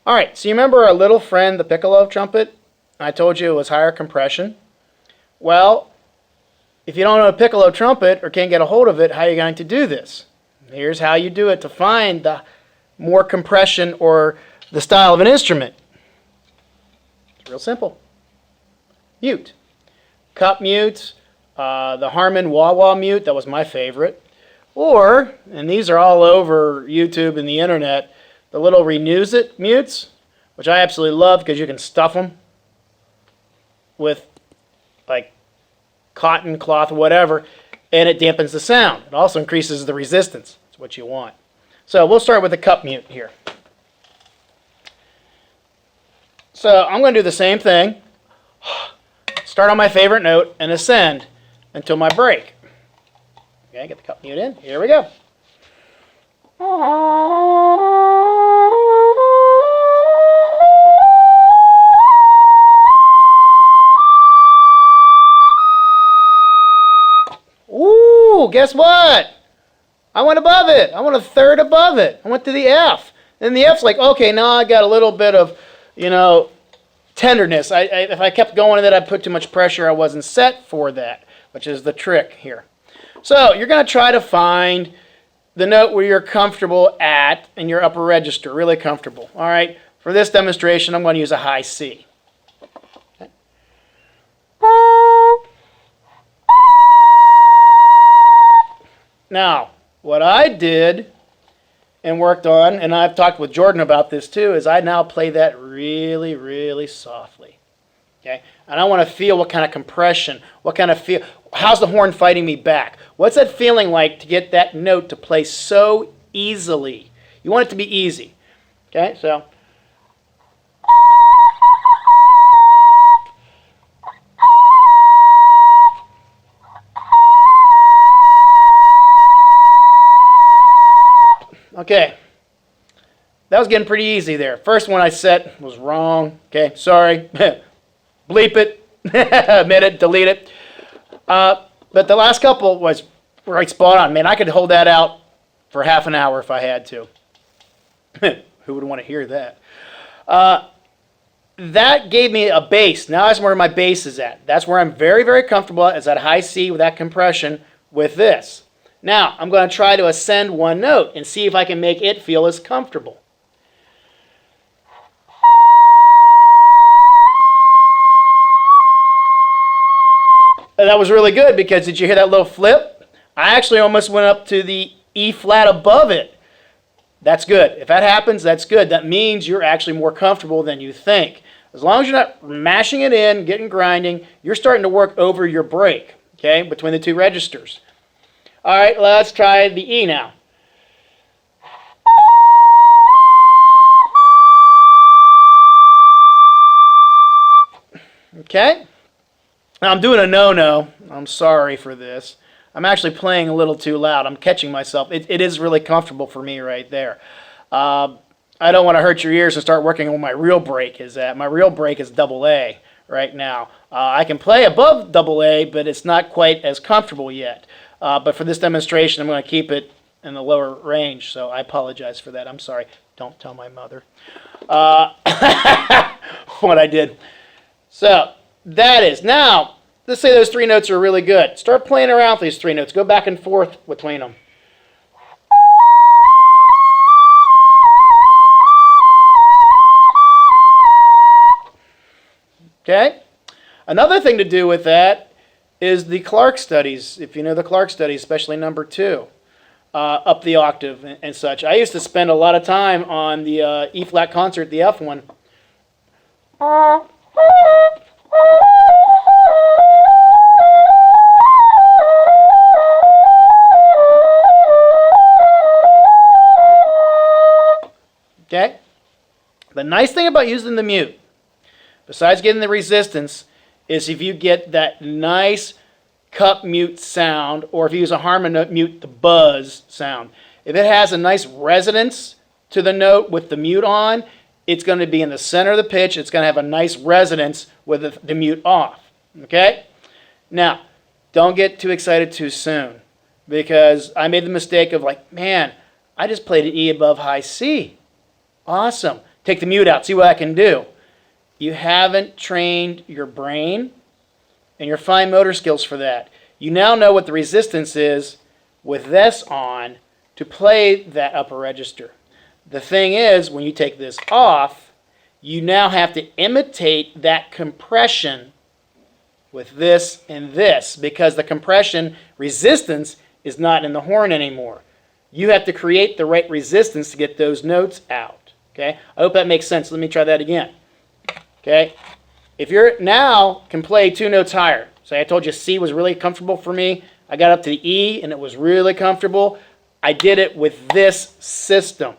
All right, so you remember our little friend, the piccolo trumpet? I told you it was higher compression. Well, if you don't know a piccolo trumpet or can't get a hold of it, how are you going to do this? Here's how you do it to find the more compression or the style of an instrument. It's real simple. Mute. Cup mute, the Harman wah-wah mute, that was my favorite. Or, and these are all over YouTube and the internet, the little Renews It mutes, which I absolutely love because you can stuff them with like cotton, cloth, whatever, and it dampens the sound. It also increases the resistance. That's what you want. So we'll start with the cup mute here. So I'm going to do the same thing. Start on my favorite note and ascend until my break. Okay, get the cup mute in. Here we go. Ooh, guess what? I went above it. I went a third above it. I went to the F. And the F's like, okay, now I got a little bit of, tenderness. If I kept going with it, I'd put too much pressure. I wasn't set for that, which is the trick here. So you're going to try to find the note where you're comfortable at in your upper register, really comfortable. All right, for this demonstration, I'm going to use a high C. Okay. Now, what I did and worked on, and I've talked with Jordan about this too, is I now play that really, really softly. Okay? And I want to feel what kind of compression, what kind of feel, how's the horn fighting me back? What's that feeling like to get that note to play so easily? You want it to be easy. Okay, so. Okay, that was getting pretty easy there. First one I set was wrong. Okay, sorry. Bleep it, admit it, delete it. But the last couple was right spot on. Man, I could hold that out for half an hour if I had to. Who would want to hear that? That gave me a bass. Now that's where my bass is at. That's where I'm very, very comfortable at, is that high C with that compression with this. Now, I'm going to try to ascend one note and see if I can make it feel as comfortable. And that was really good because did you hear that little flip? I actually almost went up to the E flat above it. That's good. If that happens, that's good. That means you're actually more comfortable than you think. As long as you're not mashing it in, getting grinding, you're starting to work over your break, okay, between the two registers. All right, let's try the E now. Okay. Now I'm doing a no-no. I'm sorry for this. I'm actually playing a little too loud. I'm catching myself. It is really comfortable for me right there. I don't want to hurt your ears and start working on my real break is at. My real break is double A right now. I can play above double A, but it's not quite as comfortable yet. But for this demonstration, I'm going to keep it in the lower range, so I apologize for that. I'm sorry. Don't tell my mother what I did. So that is. Now, let's say those three notes are really good. Start playing around with these three notes. Go back and forth between them. Okay? Another thing to do with that is the Clark studies, if you know the Clark studies, especially number 2, up the octave and such. I used to spend a lot of time on the E-flat concert, the F one. Okay? The nice thing about using the mute, besides getting the resistance, is if you get that nice cup mute sound, or if you use a Harman mute, the buzz sound. If it has a nice resonance to the note with the mute on, it's going to be in the center of the pitch. It's going to have a nice resonance with the mute off. Okay? Now, don't get too excited too soon, because I made the mistake of like, man, I just played an E above high C. Awesome. take the mute out, see what I can do. You haven't trained your brain and your fine motor skills for that. You now know what the resistance is with this on to play that upper register. The thing is, when you take this off, you now have to imitate that compression with this and this, because the compression resistance is not in the horn anymore. You have to create the right resistance to get those notes out. Okay? I hope that makes sense. Let me try that again. Okay? If you're now can play 2 notes higher, say I told you C was really comfortable for me, I got up to the E and it was really comfortable. I did it with this system.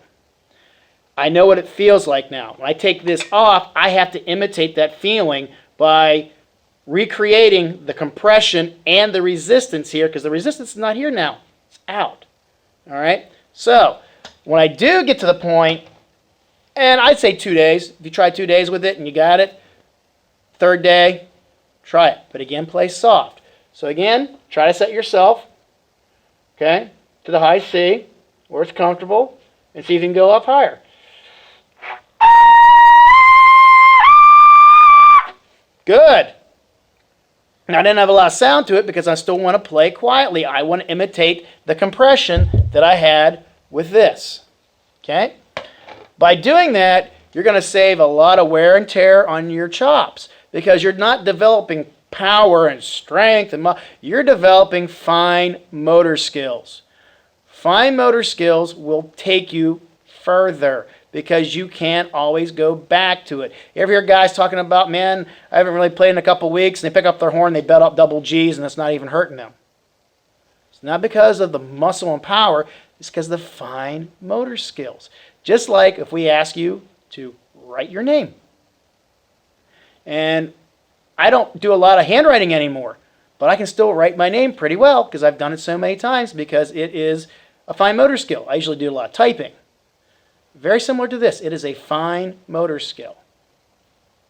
I know what it feels like now. When I take this off, I have to imitate that feeling by recreating the compression and the resistance here, because the resistance is not here now. It's out. All right? So, when I do get to the point, and I'd say 2 days. If you try 2 days with it and you got it, 3rd day, try it. But again, play soft. So again, try to set yourself, okay, to the high C, where it's comfortable, and see if you can go up higher. Good. Now, I didn't have a lot of sound to it because I still want to play quietly. I want to imitate the compression that I had with this. Okay? By doing that, you're going to save a lot of wear and tear on your chops, because you're not developing power and strength, and you're developing fine motor skills. Fine motor skills will take you further, because you can't always go back to it. You ever hear guys talking about, man, I haven't really played in a couple weeks, and they pick up their horn, they belt up double G's, and it's not even hurting them. It's not because of the muscle and power, it's because of the fine motor skills. Just like if we ask you to write your name. And I don't do a lot of handwriting anymore, but I can still write my name pretty well because I've done it so many times, because it is a fine motor skill. I usually do a lot of typing. Very similar to this. It is a fine motor skill.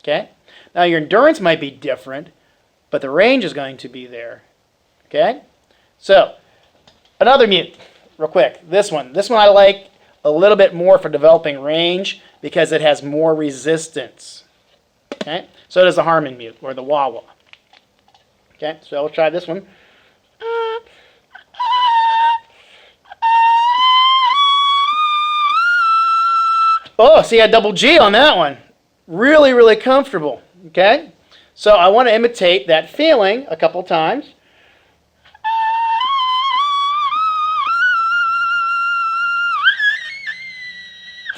Okay? Now your endurance might be different, but the range is going to be there. Okay? So, another mute, real quick. This one. This one I like a little bit more for developing range because it has more resistance. Okay? So does the Harmon mute, or the wah-wah. Okay? So we'll try this one. Oh, see, I double G on that one. Really, really comfortable. Okay? So I want to imitate that feeling a couple times.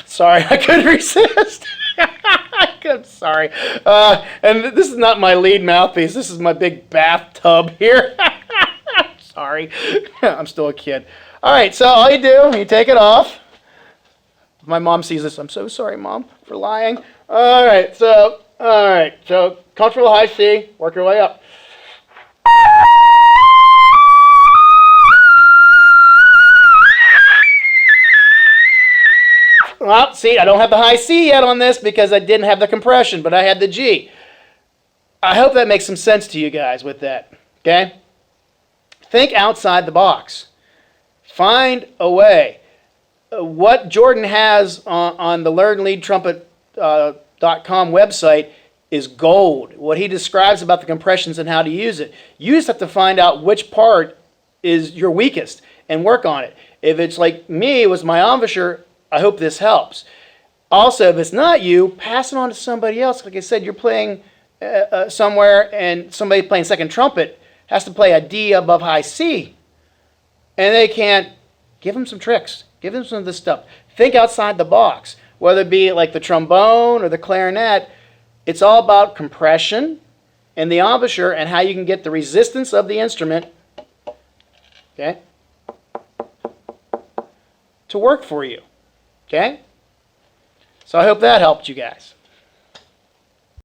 Sorry, I couldn't resist. I'm sorry. And this is not my lead mouthpiece. This is my big bathtub here. Sorry. I'm still a kid. All right, so all you do, you take it off. If my mom sees this, I'm so sorry, Mom, for lying. All right, so comfortable high C, work your way up. Well, see, I don't have the high C yet on this because I didn't have the compression, but I had the G. I hope that makes some sense to you guys with that, okay? Think outside the box. Find a way. What Jordan has on the LearnLeadTrumpet.com website is gold. What he describes about the compressions and how to use it. You just have to find out which part is your weakest and work on it. If it's like me, it was my embouchure, I hope this helps. Also, if it's not you, pass it on to somebody else. Like I said, you're playing somewhere and somebody playing second trumpet has to play a D above high C. And they can't. Give them some tricks. Give them some of this stuff. Think outside the box. Whether it be like the trombone or the clarinet, it's all about compression and the embouchure and how you can get the resistance of the instrument, okay, to work for you. Okay? So I hope that helped you guys.